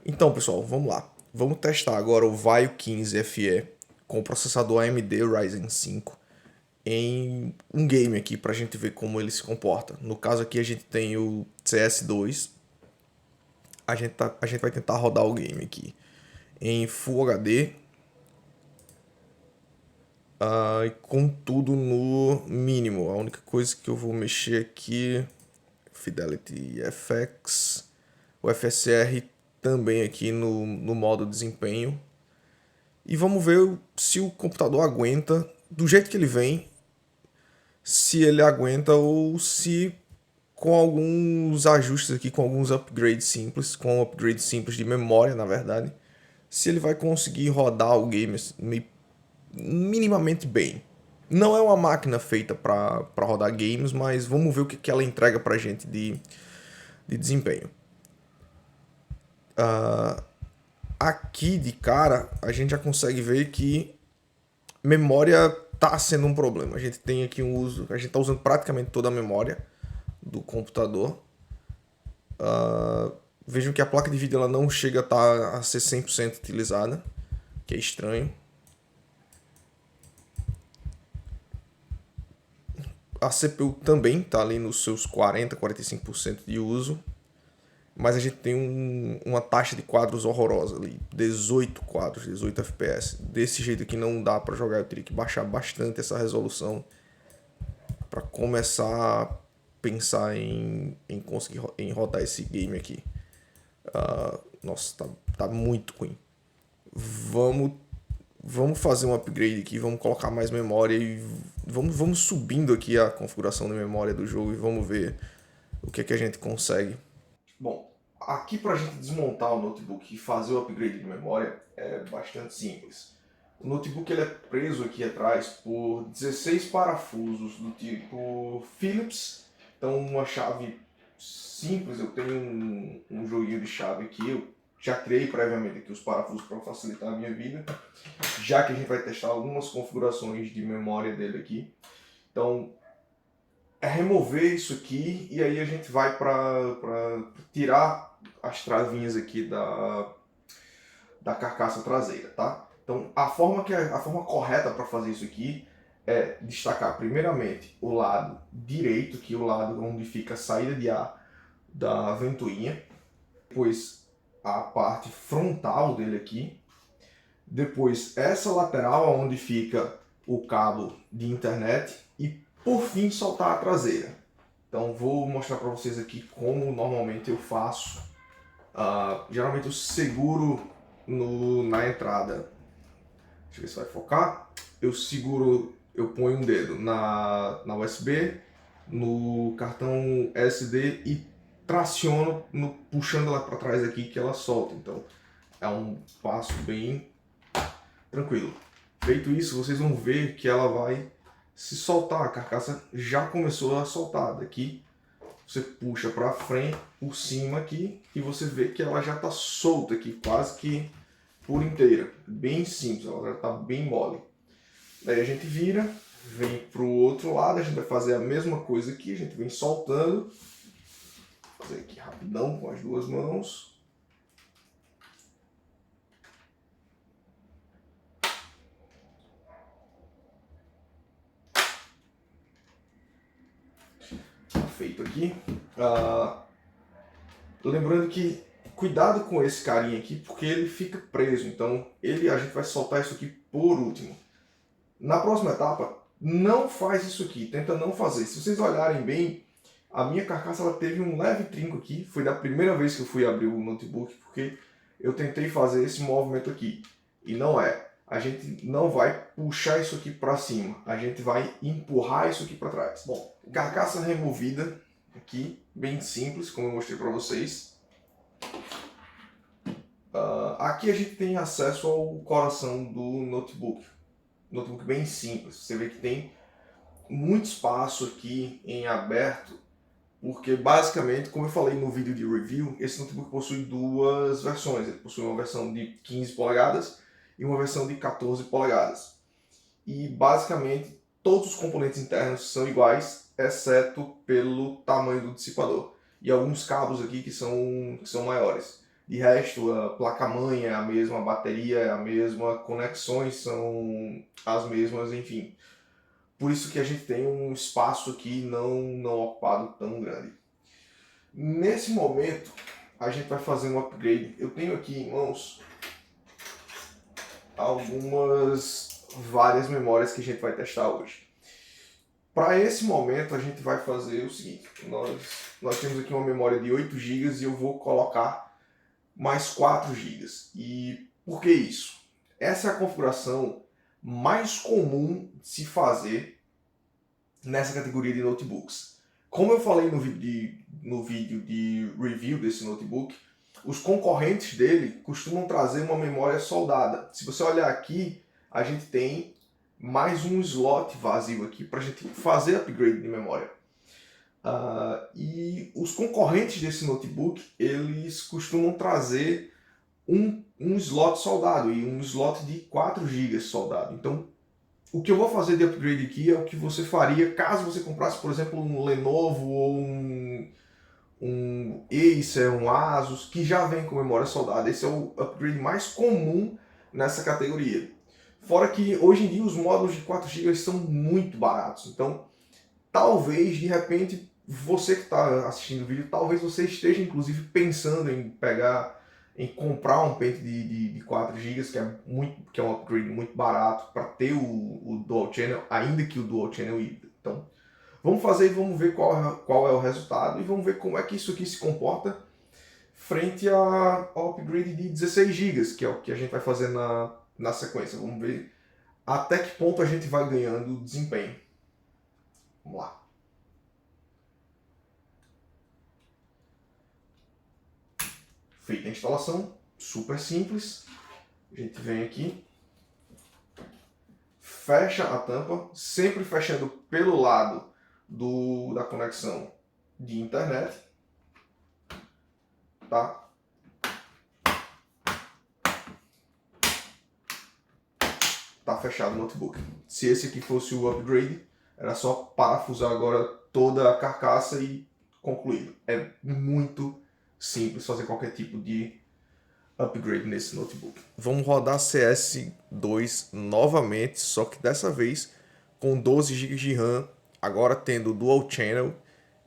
Então, pessoal, vamos lá. Vamos testar agora o Vaio 15 FE com o processador AMD Ryzen 5 em um game aqui para a gente ver como ele se comporta. No caso aqui a gente tem o CS2. A gente vai tentar rodar o game aqui em Full HD, com tudo no mínimo. A única coisa que eu vou mexer aqui, Fidelity FX, o FSR também aqui no modo desempenho. E vamos ver se o computador aguenta do jeito que ele vem, se ele aguenta ou se com alguns ajustes aqui, com alguns upgrades simples, com um upgrade simples de memória, na verdade, se ele vai conseguir rodar o game minimamente bem. Não é uma máquina feita para rodar games, mas vamos ver o que ela entrega pra gente de desempenho. Aqui de cara, a gente já consegue ver que memória tá sendo um problema. A gente tem aqui um uso, a gente tá usando praticamente toda a memória do computador. Vejam que a placa de vídeo ela não chega a ser 100% utilizada, que é estranho. A CPU também está ali nos seus 40, 45% de uso, mas a gente tem uma taxa de quadros horrorosa ali, 18 quadros, 18 FPS. Desse jeito aqui não dá para jogar, eu teria que baixar bastante essa resolução para começar a pensar em conseguir em rodar esse game aqui. Nossa, tá muito ruim. Vamos, vamos fazer um upgrade aqui, vamos colocar mais memória e vamos subindo aqui a configuração de memória do jogo e vamos ver o que a gente consegue. Bom, aqui para a gente desmontar o notebook e fazer o upgrade de memória é bastante simples. O notebook ele é preso aqui atrás por 16 parafusos do tipo Phillips. Então uma chave simples, eu tenho um joguinho de chave aqui, eu já criei previamente aqui os parafusos para facilitar a minha vida, já que a gente vai testar algumas configurações de memória dele aqui. Então é remover isso aqui e aí a gente vai para tirar as travinhas aqui da carcaça traseira, tá? Então a forma correta para fazer isso aqui é destacar primeiramente o lado direito, que é o lado onde fica a saída de ar da ventoinha, depois a parte frontal dele aqui, depois essa lateral onde fica o cabo de internet e por fim soltar a traseira. Então vou mostrar para vocês aqui como normalmente eu faço. Geralmente eu seguro na entrada. Deixa eu ver se vai focar. Eu seguro, eu ponho um dedo na USB, no cartão SD e traciono puxando ela para trás aqui que ela solta. Então é um passo bem tranquilo. Feito isso, vocês vão ver que ela vai se soltar. A carcaça já começou a soltar. Daqui você puxa para frente, por cima aqui, e você vê que ela já está solta aqui, quase que por inteira. Bem simples, ela já está bem mole. Daí a gente vira, vem para o outro lado, a gente vai fazer a mesma coisa aqui, a gente vem soltando. Vou fazer aqui rapidão com as duas mãos. Feito aqui. Lembrando que cuidado com esse carinha aqui, porque ele fica preso. Então a gente vai soltar isso aqui por último. Na próxima etapa, não faz isso aqui, tenta não fazer. Se vocês olharem bem, a minha carcaça ela teve um leve trinco aqui. Foi da primeira vez que eu fui abrir o notebook, porque eu tentei fazer esse movimento aqui. E não é. A gente não vai puxar isso aqui para cima, a gente vai empurrar isso aqui para trás. Bom, carcaça removida aqui, bem simples, como eu mostrei para vocês. Aqui a gente tem acesso ao coração do notebook. Notebook bem simples, você vê que tem muito espaço aqui em aberto, porque basicamente, como eu falei no vídeo de review, esse notebook possui duas versões. Ele possui uma versão de 15 polegadas e uma versão de 14 polegadas. E basicamente todos os componentes internos são iguais, exceto pelo tamanho do dissipador. E alguns cabos aqui que são maiores. De resto, a placa-mãe é a mesma, a bateria é a mesma, conexões são as mesmas, enfim. Por isso que a gente tem um espaço aqui não ocupado tão grande. Nesse momento, a gente vai fazer um upgrade. Eu tenho aqui em mãos várias memórias que a gente vai testar hoje. Para esse momento, a gente vai fazer o seguinte. Nós temos aqui uma memória de 8 GB e eu vou colocar mais 4 GB. E por que isso? Essa é a configuração mais comum de se fazer nessa categoria de notebooks. Como eu falei no vídeo de review desse notebook, os concorrentes dele costumam trazer uma memória soldada. Se você olhar aqui, a gente tem mais um slot vazio aqui para a gente fazer upgrade de memória. E os concorrentes desse notebook, eles costumam trazer um slot soldado e um slot de 4 GB soldado. Então, o que eu vou fazer de upgrade aqui é o que você faria caso você comprasse, por exemplo, um Lenovo ou um Acer, um Asus, que já vem com memória soldada. Esse é o upgrade mais comum nessa categoria. Fora que hoje em dia os módulos de 4 GB são muito baratos. Então, talvez, de repente, você que está assistindo o vídeo, talvez você esteja inclusive pensando em comprar um pente de 4 GB, que é um upgrade muito barato para ter o Dual Channel, ainda que o Dual Channel híbrido. Então, vamos fazer e vamos ver qual é o resultado e vamos ver como é que isso aqui se comporta frente ao upgrade de 16 GB, que é o que a gente vai fazer na sequência. Vamos ver até que ponto a gente vai ganhando desempenho. Vamos lá. Feita a instalação, super simples. A gente vem aqui, fecha a tampa, sempre fechando pelo lado da conexão de internet, tá? Tá fechado o notebook. Se esse aqui fosse o upgrade, era só parafusar agora toda a carcaça e concluído. É muito simples fazer qualquer tipo de upgrade nesse notebook. Vamos rodar CS2 novamente, só que dessa vez com 12 GB de RAM, agora tendo Dual Channel,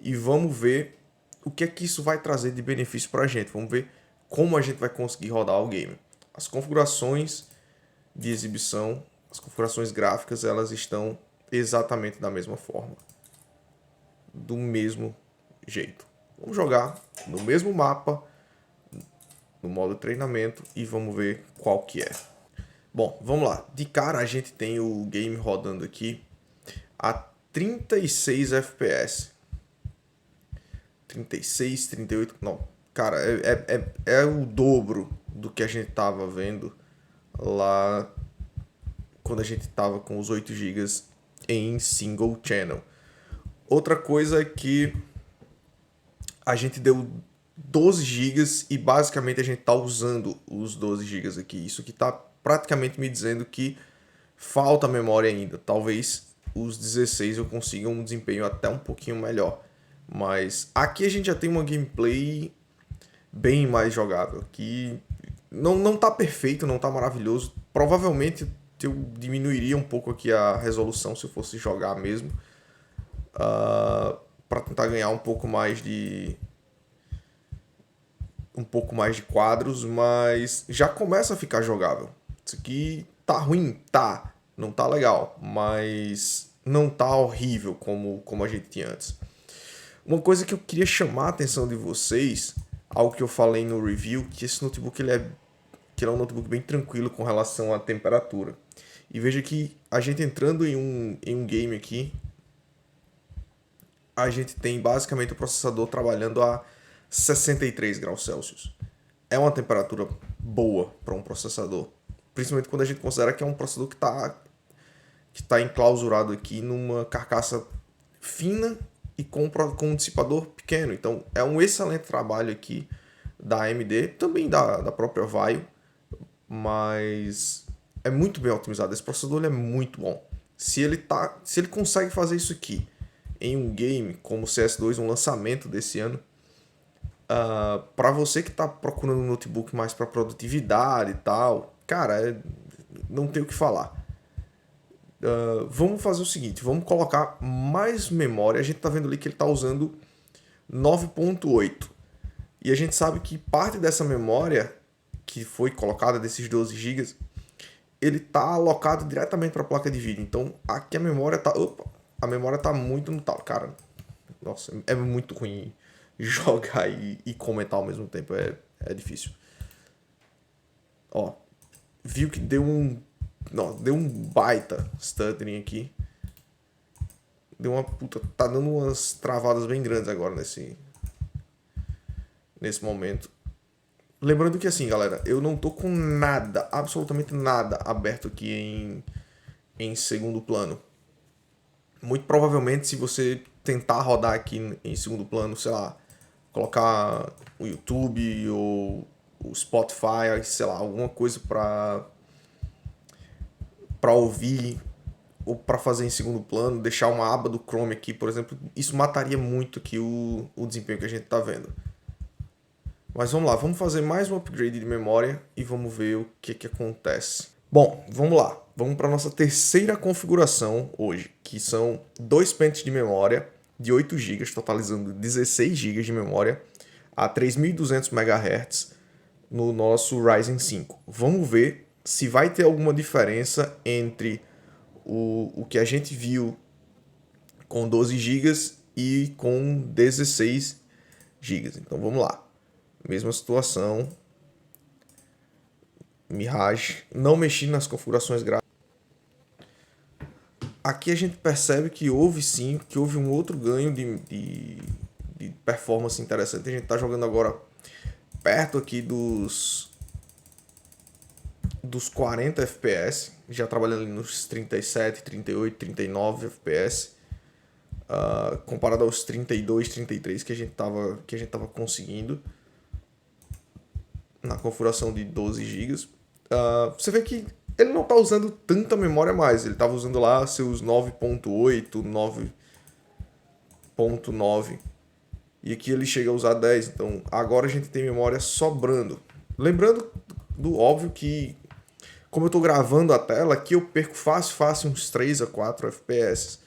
e vamos ver o que é que isso vai trazer de benefício para a gente. Vamos ver como a gente vai conseguir rodar o game. As configurações de exibição, as configurações gráficas, elas estão exatamente da mesma forma, do mesmo jeito. Vamos jogar no mesmo mapa, no modo treinamento, e vamos ver qual que é. Bom, vamos lá. De cara a gente tem o game rodando aqui a 36 FPS. 36, 38, não. Cara, é o dobro do que a gente tava vendo lá quando a gente tava com os 8 GB em single channel. Outra coisa é que a gente deu 12 GB e basicamente a gente tá usando os 12 GB aqui. Isso que tá praticamente me dizendo que falta memória ainda. Talvez os 16 eu consiga um desempenho até um pouquinho melhor. Mas aqui a gente já tem uma gameplay bem mais jogável. Que não tá perfeito, não tá maravilhoso. Provavelmente eu diminuiria um pouco aqui a resolução se eu fosse jogar mesmo. Para tentar ganhar um pouco mais de quadros, mas já começa a ficar jogável. Isso aqui tá ruim? Tá. Não tá legal, mas não tá horrível como a gente tinha antes. Uma coisa que eu queria chamar a atenção de vocês, algo que eu falei no review, que esse notebook ele é um notebook bem tranquilo com relação à temperatura. E veja que a gente entrando em um game aqui, a gente tem basicamente o processador trabalhando a 63 graus Celsius. É uma temperatura boa para um processador, principalmente quando a gente considera que é um processador que tá enclausurado aqui numa carcaça fina e com um dissipador pequeno. Então é um excelente trabalho aqui da AMD, também da própria Vaio, mas é muito bem otimizado. Esse processador ele é muito bom. Se ele consegue fazer isso aqui em um game como o CS2, um lançamento desse ano, Para você que está procurando um notebook mais para produtividade e tal, cara, não tem o que falar. Vamos fazer o seguinte, vamos colocar mais memória. A gente está vendo ali que ele está usando 9.8. E a gente sabe que parte dessa memória que foi colocada, desses 12 GB, ele está alocado diretamente para a placa de vídeo. Então aqui a memória está... a memória está muito no talo. Cara, nossa, é muito ruim jogar e comentar ao mesmo tempo. É difícil. Ó, viu que deu um... Não, deu um baita stuttering aqui. Deu uma puta... Tá dando umas travadas bem grandes agora nesse momento. Lembrando que assim, galera, eu não tô com nada, absolutamente nada aberto aqui em segundo plano. Muito provavelmente, se você tentar rodar aqui em segundo plano, sei lá, colocar o YouTube ou o Spotify, sei lá, alguma coisa para ouvir ou para fazer em segundo plano, deixar uma aba do Chrome aqui, por exemplo, isso mataria muito aqui o desempenho que a gente tá vendo. Mas vamos lá, vamos fazer mais um upgrade de memória e vamos ver o que acontece. Bom, vamos lá. Vamos para a nossa terceira configuração hoje, que são 2 pentes de memória de 8 GB, totalizando 16 GB de memória a 3.200 MHz no nosso Ryzen 5. Vamos ver se vai ter alguma diferença entre o que a gente viu com 12 GB e com 16 GB. Então vamos lá. Mesma situação. Mirage. Não mexi nas configurações gráficas. Aqui a gente percebe que houve sim, que houve um outro ganho de performance interessante. A gente está jogando agora perto aqui dos 40 FPS. Já trabalhando ali nos 37, 38, 39 FPS. Comparado aos 32, 33 que a gente tava conseguindo na configuração de 12 GB. Você vê que ele não está usando tanta memória mais. Ele estava usando lá seus 9.8, 9.9. E aqui ele chega a usar 10. Então agora a gente tem memória sobrando. Lembrando do óbvio que, como eu estou gravando a tela, aqui eu perco fácil uns 3 a 4 FPS.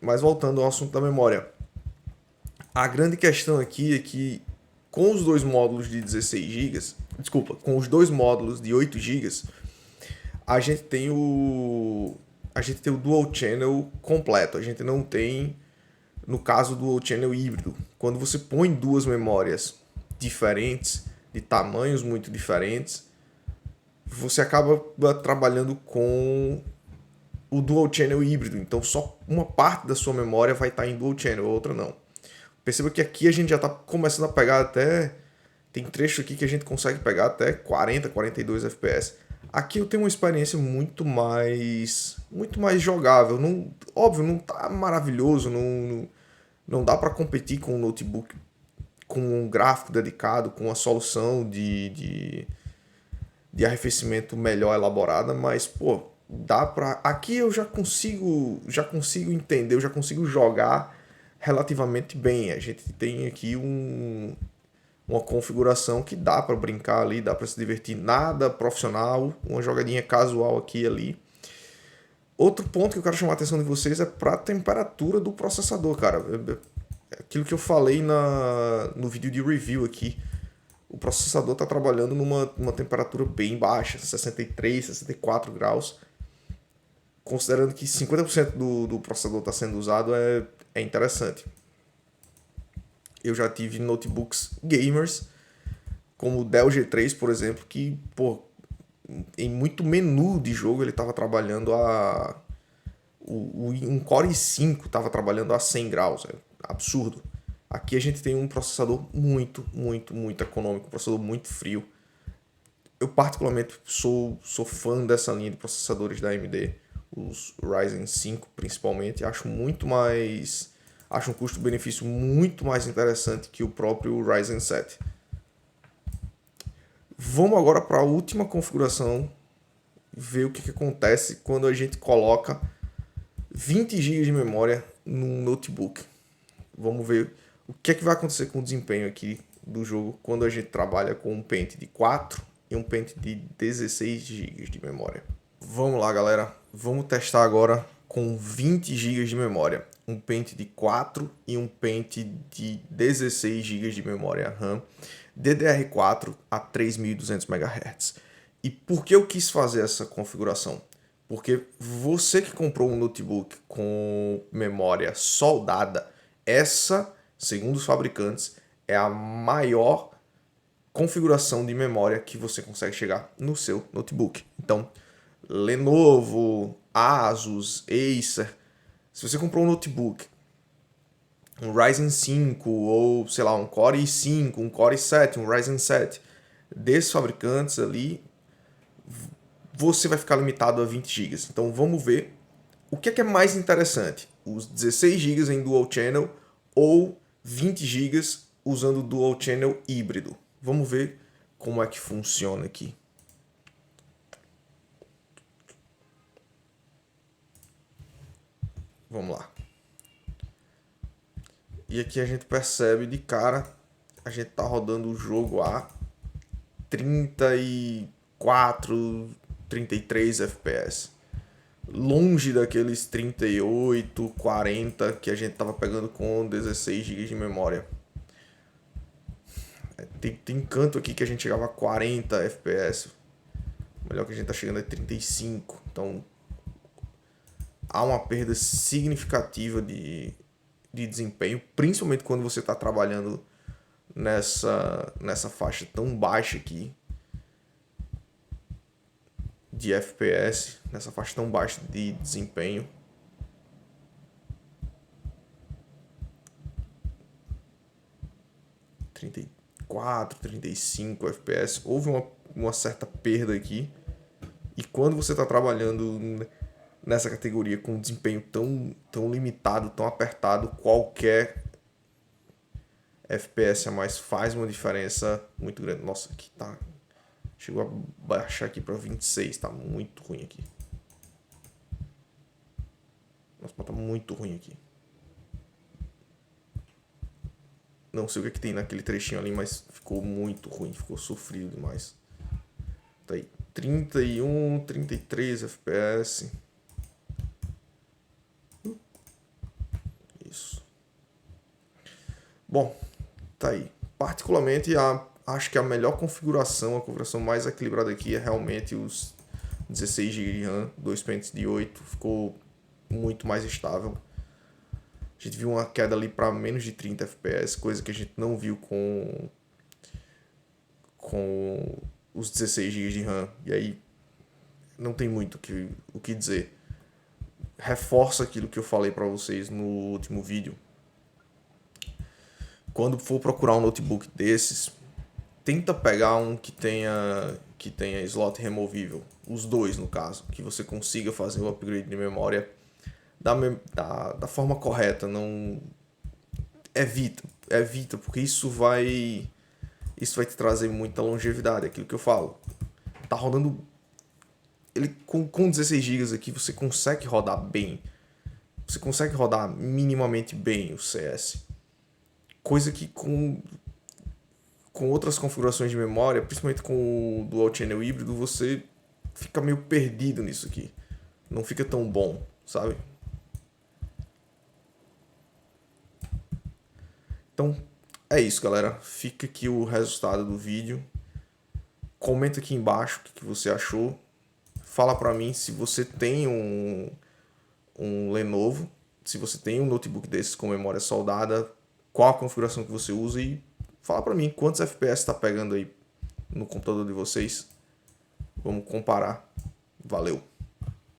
Mas voltando ao assunto da memória. A grande questão aqui é que com os dois módulos de 16 GB, desculpa, com os dois módulos de 8 GB, a gente tem o Dual Channel completo. A gente não tem, no caso do Dual Channel híbrido. Quando você põe duas memórias diferentes, de tamanhos muito diferentes, você acaba trabalhando com o Dual Channel híbrido. Então só uma parte da sua memória vai estar em Dual Channel, a outra não. Perceba que aqui a gente já está começando a pegar até... Tem trecho aqui que a gente consegue pegar até 40, 42 FPS. Aqui eu tenho uma experiência muito mais jogável. Não, óbvio, não tá maravilhoso, não dá para competir com um notebook com um gráfico dedicado, com uma solução de arrefecimento melhor elaborada, mas, pô, dá para... Aqui eu já consigo entender, eu já consigo jogar relativamente bem. A gente tem aqui uma configuração que dá para brincar ali, dá para se divertir, nada profissional, uma jogadinha casual aqui e ali. Outro ponto que eu quero chamar a atenção de vocês é para a temperatura do processador, cara. Aquilo que eu falei no vídeo de review aqui, o processador está trabalhando numa temperatura bem baixa, 63, 64 graus. Considerando que 50% do processador está sendo usado, é interessante. Eu já tive notebooks gamers, como o Dell G3, por exemplo, que, pô, em muito menu de jogo ele estava trabalhando um Core i5 estava trabalhando a 100 graus. É absurdo. Aqui a gente tem um processador muito econômico, um processador muito frio. Eu particularmente sou fã dessa linha de processadores da AMD, os Ryzen 5 principalmente. Acho um custo-benefício muito mais interessante que o próprio Ryzen 7. Vamos agora para a última configuração, ver o que acontece quando a gente coloca 20 GB de memória num notebook. Vamos ver O que é que vai acontecer com o desempenho aqui do jogo quando a gente trabalha com um pente de 4 e um pente de 16 GB de memória? Vamos lá, galera. Vamos testar agora com 20 GB de memória. Um pente de 4 e um pente de 16 GB de memória RAM DDR4 a 3200 MHz. E por que eu quis fazer essa configuração? Porque você que comprou um notebook com memória soldada, essa, segundo os fabricantes, é a maior configuração de memória que você consegue chegar no seu notebook. Então, Lenovo, Asus, Acer, se você comprou um notebook, um Ryzen 5 ou, sei lá, um Core i5, um Core i7, um Ryzen 7, desses fabricantes ali, você vai ficar limitado a 20 GB. Então vamos ver o que é mais interessante, os 16 GB em Dual Channel ou 20 GB usando Dual Channel híbrido. Vamos ver como é que funciona aqui. Vamos lá. E aqui a gente percebe de cara, a gente tá rodando o jogo a 34, 33 FPS. Longe daqueles 38, 40 que a gente tava pegando com 16 GB de memória. Tem canto aqui que a gente chegava a 40 FPS. O melhor que a gente tá chegando é 35. Então há uma perda significativa de desempenho, principalmente quando você está trabalhando nessa faixa tão baixa aqui de FPS, nessa faixa tão baixa de desempenho. (34, 35 FPS. Houve uma certa perda aqui. E quando você está trabalhando nessa categoria com um desempenho tão limitado, tão apertado, qualquer FPS a mais faz uma diferença muito grande. Nossa, aqui tá... Chegou a baixar aqui para 26, tá muito ruim aqui. Nossa, tá muito ruim aqui. Não sei o que é que tem naquele trechinho ali, mas ficou muito ruim, ficou sofrido demais. Tá aí, 31, 33 FPS. Isso. Bom, tá aí. Particularmente, acho que a melhor configuração, a configuração mais equilibrada aqui é realmente os 16 GB de RAM, 2 pentes de 8. Ficou muito mais estável. A gente viu uma queda ali para menos de 30 FPS, coisa que a gente não viu com os 16 GB de RAM. E aí não tem muito o que dizer. Reforça aquilo que eu falei para vocês no último vídeo. Quando for procurar um notebook desses, tenta pegar um que tenha slot removível. Os dois, no caso. Que você consiga fazer o upgrade de memória da forma correta. Não evita, porque isso vai te trazer muita longevidade. Aquilo que eu falo. Tá rodando... Ele com 16 GB aqui você consegue rodar bem. Você consegue rodar minimamente bem o CS. Coisa que com outras configurações de memória, principalmente com o Dual Channel híbrido, você fica meio perdido nisso aqui. Não fica tão bom, sabe? Então, é isso, galera. Fica aqui o resultado do vídeo. Comenta aqui embaixo o que você achou. Fala pra mim se você tem um Lenovo, se você tem um notebook desses com memória soldada, qual a configuração que você usa e fala pra mim quantos FPS está pegando aí no computador de vocês. Vamos comparar. Valeu!